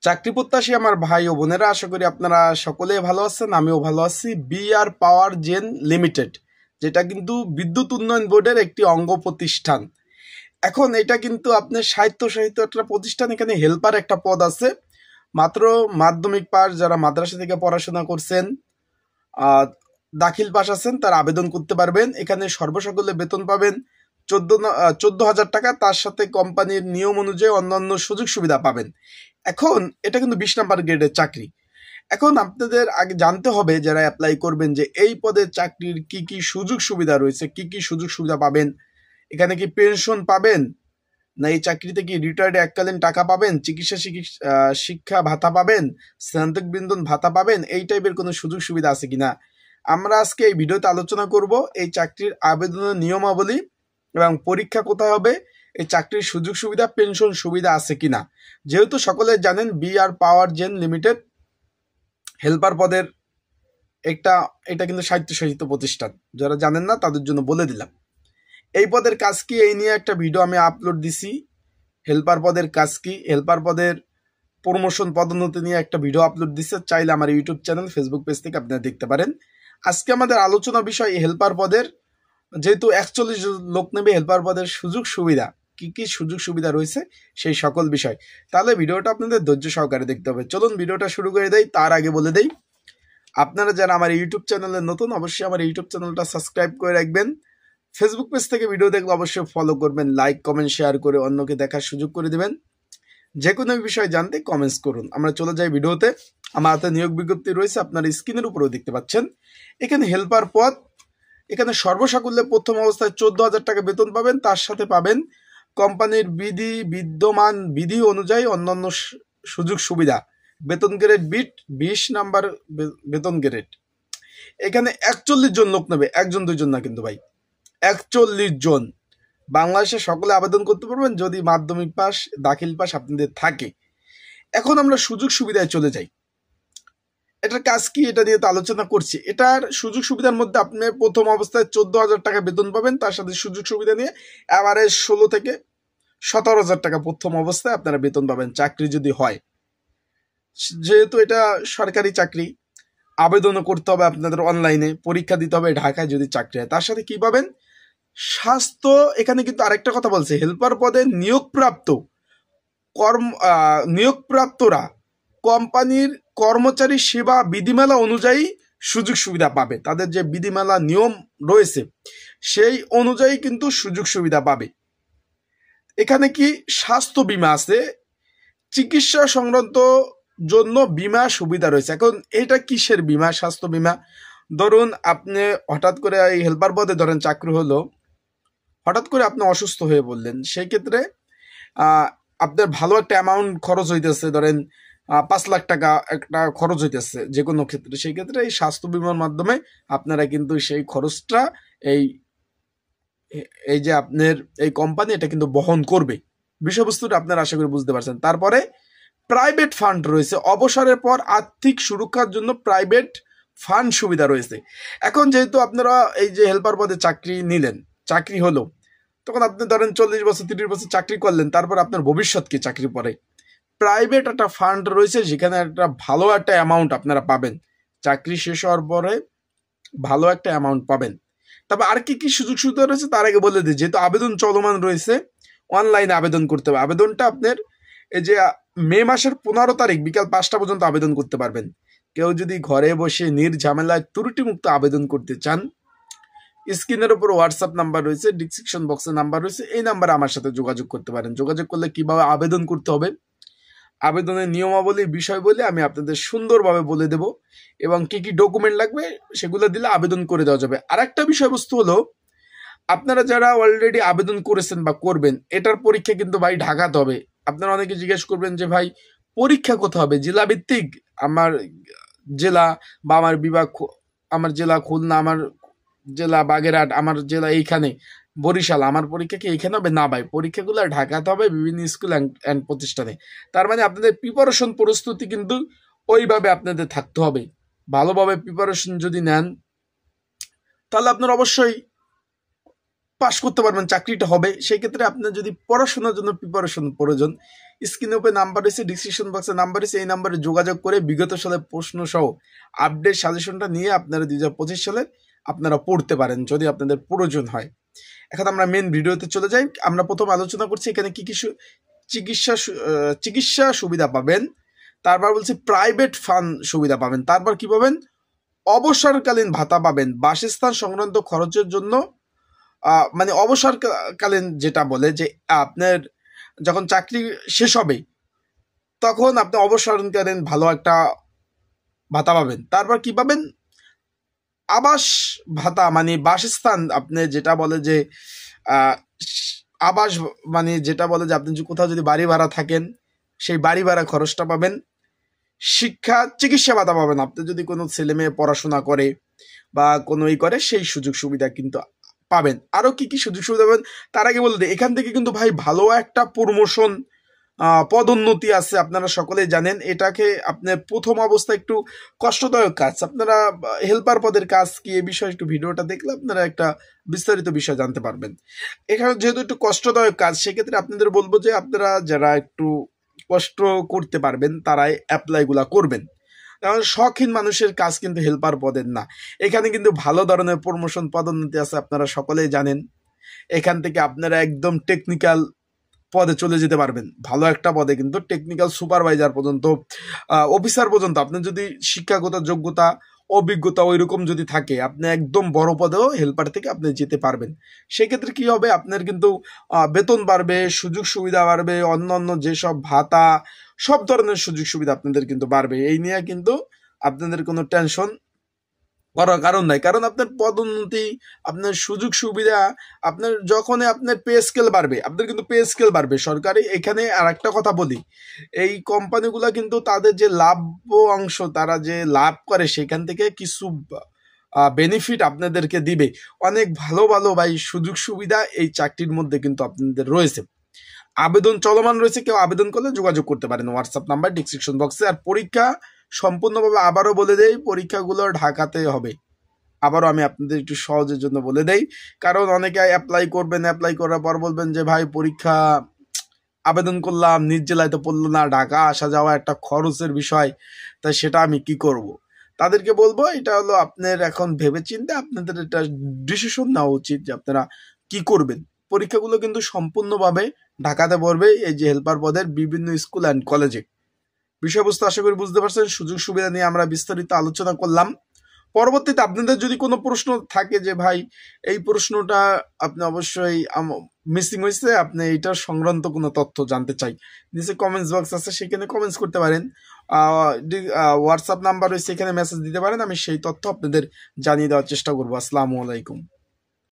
চাকরি প্রত্যাশী আমার ভাই ও বোনেরা, আশা করি আপনারা সকলেই ভালো আছেন। আমিও ভালো আছি। বিআর পাওয়ার জেন লিমিটেড, যেটা কিন্তু বিদ্যুৎ উন্নয়ন বোর্ডের একটি অঙ্গ প্রতিষ্ঠান। এখন এটা কিন্তু আপনার সাহিত্য একটা প্রতিষ্ঠান। এখানে হেল্পার একটা পদ আছে। মাত্র মাধ্যমিক পাস, যারা মাদ্রাসা থেকে পড়াশোনা করছেন, দাখিল পাস আছেন, তারা আবেদন করতে পারবেন। এখানে সর্বসকলে বেতন পাবেন 14,000 টাকা। তার সাথে কোম্পানির নিয়ম অনুযায়ী অন্যান্য সুযোগ সুবিধা পাবেন। এখন এটা কিন্তু 20 নাম্বার গ্রেডের চাকরি। এখন আপনাদের আগে জানতে হবে, যারা অ্যাপ্লাই করবেন, যে এই পদের চাকরির কি কি সুযোগ সুবিধা রয়েছে, কি কি সুযোগ সুবিধা পাবেন। এখানে কি পেনশন পাবেন, না এই চাকরিতে কি রিটায়ার্ডে এককালীন টাকা পাবেন, চিকিৎসা শিক্ষা ভাতা পাবেন, স্নাতক বিনোদন ভাতা পাবেন, এই টাইপের কোনো সুযোগ সুবিধা আছে কিনা আমরা আজকে এই ভিডিওতে আলোচনা করব। এই চাকরির আবেদনের নিয়মাবলী এবং পরীক্ষা কোথায় হবে, এই চাকরির সুযোগ সুবিধা, পেনশন সুবিধা আছে কিনা। যেহেতু সকলে জানেন বিআর পাওয়ার জেন লিমিটেড হেল্পার পদের এটা কিন্তু স্বায়ত্তশাসিত প্রতিষ্ঠান। যারা জানেন না তাদের জন্য বলে দিলাম। এই পদের কাজ কি, এই নিয়ে একটা ভিডিও আমি আপলোড দিছি। হেল্পার পদের কাজ কি, হেল্পার পদের প্রমোশন পদোন্নতি নিয়ে একটা ভিডিও আপলোড দিচ্ছে। চাইলে আমার ইউটিউব চ্যানেল, ফেসবুক পেজ থেকে আপনারা দেখতে পারেন। আজকে আমাদের আলোচনা বিষয় হেল্পার পদের, যেহেতু 41 লোক নেবে, হেল্পার পদের সুযোগ সুবিধা, কি কি সুযোগ সুবিধা রয়েছে সেই সকল বিষয়। তাহলে ভিডিওটা আপনাদের ধৈর্য সহকারে দেখতে হবে। চলুন ভিডিওটা শুরু করে দেই। তার আগে বলে দেই, আপনারা যারা আমার ইউটিউব চ্যানেলে নতুন, অবশ্যই আমার ইউটিউব চ্যানেলটা সাবস্ক্রাইব করে রাখবেন। ফেসবুক পেজ থেকে ভিডিও দেখলে অবশ্যই ফলো করবেন, লাইক কমেন্ট শেয়ার করে অন্যকে দেখার সুযোগ করে দিবেন। যে কোনো বিষয় জানতে কমেন্টস করুন। আমরা চলে যাই ভিডিওতে। আমার হাতে নিয়োগ বিজ্ঞপ্তি রয়েছে, আপনারা স্ক্রিনের উপরেও দেখতে পাচ্ছেন। এখানে হেল্পার পদ, এখানে সর্বসাকুল্যে প্রথম অবস্থায় 14,000 টাকা বেতন পাবেন। তার সাথে পাবেন কোম্পানির বিদ্যমান বিধি অনুযায়ী অন্যান্য সুযোগ সুবিধা। বেতন গ্রেড 20 নাম্বার বেতন গ্রেড। এখানে 41 জন লোক নেবে, একজন দুইজন না কিন্তু ভাই, 41 জন। বাংলাদেশে সকলে আবেদন করতে পারবেন যদি মাধ্যমিক পাস, দাখিল পাস আপনাদের থাকে। এখন আমরা সুযোগ সুবিধায় চলে যাই। এটার কাজ কি, এটা নিয়ে তো আলোচনা করছি। এটার সুযোগ সুবিধার মধ্যে আপনি প্রথম অবস্থায় 14,000 টাকা বেতন পাবেন। তার সাথে সুযোগ সুবিধা নিয়ে এভারেজ 16 থেকে 17,000 টাকা প্রথম অবস্থায় আপনারা বেতন পাবেন, চাকরি যদি হয়। যেহেতু এটা সরকারি চাকরি, আবেদনও করতে হবে আপনাদের অনলাইনে, পরীক্ষা দিতে হবে ঢাকায় যদি চাকরি হয়। তার সাথে কি পাবেন, স্বাস্থ্য। এখানে কিন্তু আরেকটা কথা বলছে, হেল্পার পদে নিয়োগপ্রাপ্তরা কোম্পানির কর্মচারী সেবা বিধিমালা অনুযায়ী সুযোগ সুবিধা পাবে। তাদের যে বিধিমালা নিয়ম রয়েছে সেই অনুযায়ী কিন্তু সুযোগ সুবিধা পাবে। এখানে কি স্বাস্থ্য বীমা আছে, চিকিৎসা সংক্রান্ত জন্য বীমা সুবিধা রয়েছে। এখন এটা কিসের বীমা? স্বাস্থ্য বীমা। ধরুন আপনি হঠাৎ করে এই হেল্পার পদে ধরেন চাকরি হলো, হঠাৎ করে আপনি অসুস্থ হয়ে পড়লেন, সেই ক্ষেত্রে আপনার ভালো একটা অ্যামাউন্ট খরচ হইতেছে, ধরেন 5 লাখ টাকা একটা খরচ হইতেছে যে কোনো ক্ষেত্রে। সেই ক্ষেত্রে এই স্বাস্থ্য বীমার মাধ্যমে আপনারা কিন্তু সেই খরচটা এই যে আপনার এই কোম্পানি এটা কিন্তু বহন করবে। বিষয়বস্তুটা আপনারা আশা করি বুঝতে পারছেন। তারপরে প্রাইভেট ফান্ড রয়েছে, অবসরের পর আর্থিক সুরক্ষার জন্য প্রাইভেট ফান্ড সুবিধা রয়েছে। এখন যেহেতু আপনারা এই যে হেল্পার পদে চাকরি নিলেন, চাকরি হলো, তখন আপনি ধরেন 40 বছর 30 বছর চাকরি করলেন, তারপর আপনার ভবিষ্যৎ কি চাকরি পরে প্রাইভেট একটা ফান্ড রয়েছে, যেখানে একটা ভালো একটা অ্যামাউন্ট আপনারা পাবেন। চাকরি শেষ হওয়ার পরে ভালো একটা অ্যামাউন্ট পাবেন। তবে আর কি কি সুযোগ সুবিধা রয়েছে তার আগে বলে দিই, যেহেতু আবেদন চলমান রয়েছে, অনলাইনে আবেদন করতে হবে। আবেদনটা আপনার এই যে মে মাসের 15 তারিখ বিকাল 5টা পর্যন্ত আবেদন করতে পারবেন। কেউ যদি ঘরে বসে নির্ঝামেলায় ত্রুটিমুক্ত আবেদন করতে চান, স্ক্রিনের উপর হোয়াটসঅ্যাপ নাম্বার রয়েছে, ডিসক্রিপশন বক্সে নাম্বার রয়েছে, এই নাম্বারে আমার সাথে যোগাযোগ করতে পারেন। যোগাযোগ করলে কিভাবে আবেদন করতে হবে, আবেদনের নিয়মাবলী, বিষয়বলী আমি আপনাদের সুন্দরভাবে বলে দেব, এবং কি কি ডকুমেন্ট লাগবে সেগুলো দিলে আবেদন করে দেওয়া যাবে। আর একটা বিষয়বস্তু হলো, আপনারা যারা অলরেডি আবেদন করেছেন বা করবেন, এটার পরীক্ষা কিন্তু ভাই ঢাকাতে হবে। আপনারা অনেকে জিজ্ঞেস করবেন যে ভাই পরীক্ষা কোথায় হবে, জেলা ভিত্তিক? আমার জেলা বা আমার বিভাগ, আমার জেলা খুলনা, আমার জেলা বাগেরহাট, আমার জেলা এইখানে বরিশাল, আমার পরীক্ষা কি এইখানে হবে? না ভাই, পরীক্ষাগুলো ঢাকাতে হবে, বিভিন্ন স্কুল অ্যান্ড প্রতিষ্ঠানে। তার মানে আপনাদের প্রিপারেশন, প্রস্তুতি কিন্তু ওইভাবে আপনাদের থাকতে হবে। ভালোভাবে প্রিপারেশন যদি নেন, তাহলে আপনার অবশ্যই পাশ করতে পারবেন, চাকরিটা হবে। সেই ক্ষেত্রে আপনার যদি পড়াশোনার জন্য প্রিপারেশন প্রয়োজন, স্ক্রিনে উপরে নাম্বার রয়েছে, ডিসক্রিপশন বক্সে নাম্বার রয়েছে, এই নাম্বারে যোগাযোগ করে বিগত সালের প্রশ্ন সহ আপডেট সাজেশনটা নিয়ে আপনারা 2025 সালে আপনারা পড়তে পারেন যদি আপনাদের প্রয়োজন হয়। এখন আমরা মেন ভিডিওতে চলে যাই। আমরা প্রথম আলোচনা করছি এখানে কি কি চিকিৎসা সুবিধা পাবেন, তারপর বলছি প্রাইভেট ফান্ড সুবিধা পাবেন, তারপর কি পাবেন, অবসরকালীন ভাতা পাবেন, বাসস্থান সংক্রান্ত খরচের জন্য মানে অবসরকালীন যেটা বলে যে আপনার যখন চাকরি শেষ হবে তখন আপনি অবসরকালীন ভালো একটা ভাতা পাবেন। তারপর কি পাবেন, আবাস ভাতা মানে বাসস্থান, আপনি যেটা বলে যে আবাস মানে যেটা বলে যে আপনি কোথাও যদি বাড়ি ভাড়া থাকেন সেই বাড়ি ভাড়া খরচটা পাবেন। শিক্ষা চিকিৎসা ভাতা পাবেন, আপনি যদি কোনো ছেলে মেয়ে পড়াশোনা করে বা কোনো করে সেই সুযোগ সুবিধা কিন্তু পাবেন। আরো কি কি সুযোগ সুবিধা পাবেন তার আগে বলে দিই, এখান থেকে কিন্তু ভাই ভালো একটা প্রমোশন পদোন্নতি আছে, আপনারা সকলেই জানেন। এটাকে আপনার প্রথম অবস্থায় একটু কষ্টদায়ক কাজ, আপনারা হেল্পার পদের কাজ কি এই বিষয়ে একটু ভিডিওটা দেখলে আপনারা একটা বিস্তারিত বিষয় জানতে পারবেন। এখানে যেহেতু একটু কষ্টদায়ক কাজ, সেক্ষেত্রে আপনাদের বলবো যে আপনারা যারা একটু কষ্ট করতে পারবেন তারাই অ্যাপ্লাইগুলা করবেন, কারণ শখিন মানুষের কাজ কিন্তু হেল্পার পদের না। এখানে কিন্তু ভালো ধরনের প্রমোশন পদোন্নতি আছে, আপনারা সকলেই জানেন। এখান থেকে আপনারা একদম টেকনিক্যাল পদে চলে যেতে পারবেন, ভালো একটা পদে কিন্তু টেকনিক্যাল সুপারভাইজার পর্যন্ত, অফিসার পর্যন্ত। আপনি যদি শিক্ষাগত যোগ্যতা অভিজ্ঞতা ওইরকম যদি থাকে, আপনি একদম বড় পদেও হেল্পার থেকে আপনি যেতে পারবেন। সেক্ষেত্রে কি হবে, আপনার কিন্তু বেতন বাড়বে, সুযোগ সুবিধা বাড়বে, অন্যান্য যেসব ভাতা সব ধরনের সুযোগ সুবিধা আপনাদের কিন্তু বাড়বে। এই নিয়ে কিন্তু আপনাদের কোনো টেনশন করার কারণ নাই, কারণ আপনার পদোন্নতি, আপনার সুযোগ সুবিধা, আপনার যখন আপনার পে স্কেল বাড়বে, আপনার কিন্তু পে স্কেল বাড়বে সরকারি। এখানে আর একটা কথা বলি, এই কোম্পানিগুলো কিন্তু তাদের যে লাভ অংশ তারা যে লাভ করে সেখান থেকে কিছু বেনিফিট আপনাদেরকে দিবে। অনেক ভালো ভালো ভাই সুযোগ সুবিধা এই চাকরির মধ্যে কিন্তু আপনাদের রয়েছে। আবেদন চলমান রয়েছে, কেউ আবেদন করলে যোগাযোগ করতে পারেন, হোয়াটসঅ্যাপ নাম্বার ডিসক্রিপশন বক্সে। আর পরীক্ষা সম্পূর্ণভাবে আবারও বলে দেই, পরীক্ষাগুলো ঢাকাতে হবে। আবারও আমি আপনাদের একটু সহজের জন্য বলে দেই, কারণ অনেকে অ্যাপ্লাই করবেন, অ্যাপ্লাই করার পর বলবেন যে ভাই পরীক্ষা আবেদন করলাম নিজ জেলায় তো পড়লো না, ঢাকা আসা যাওয়া একটা খরচের বিষয়, তাই সেটা আমি কি করব। তাদেরকে বলবো এটা হলো আপনার এখন ভেবে চিন্তে আপনাদের এটা ডিসিশন নেওয়া উচিত যে আপনারা কি করবেন। পরীক্ষাগুলো কিন্তু সম্পূর্ণভাবে ঢাকাতে পড়বে, এই যে হেল্পার পদের বিভিন্ন স্কুল অ্যান্ড কলেজে। বিষয়বস্তু আশা করি বুঝতে পারছেন, সুযোগ সুবিধা নিয়ে আমরা বিস্তারিত আলোচনা করলাম। পরবর্তীতে আপনাদের যদি কোনো প্রশ্ন থাকে যে ভাই এই প্রশ্নটা আপনি অবশ্যই মিসিং হয়েছে, আপনি এইটার সংক্রান্ত কোনো তথ্য জানতে চাই, নিচে কমেন্টস বক্স আছে সেখানে কমেন্টস করতে পারেন, হোয়াটসঅ্যাপ নাম্বার রয়েছে এখানে মেসেজ দিতে পারেন, আমি সেই তথ্য আপনাদের জানিয়ে দেওয়ার চেষ্টা করবো। আসসালামু আলাইকুম।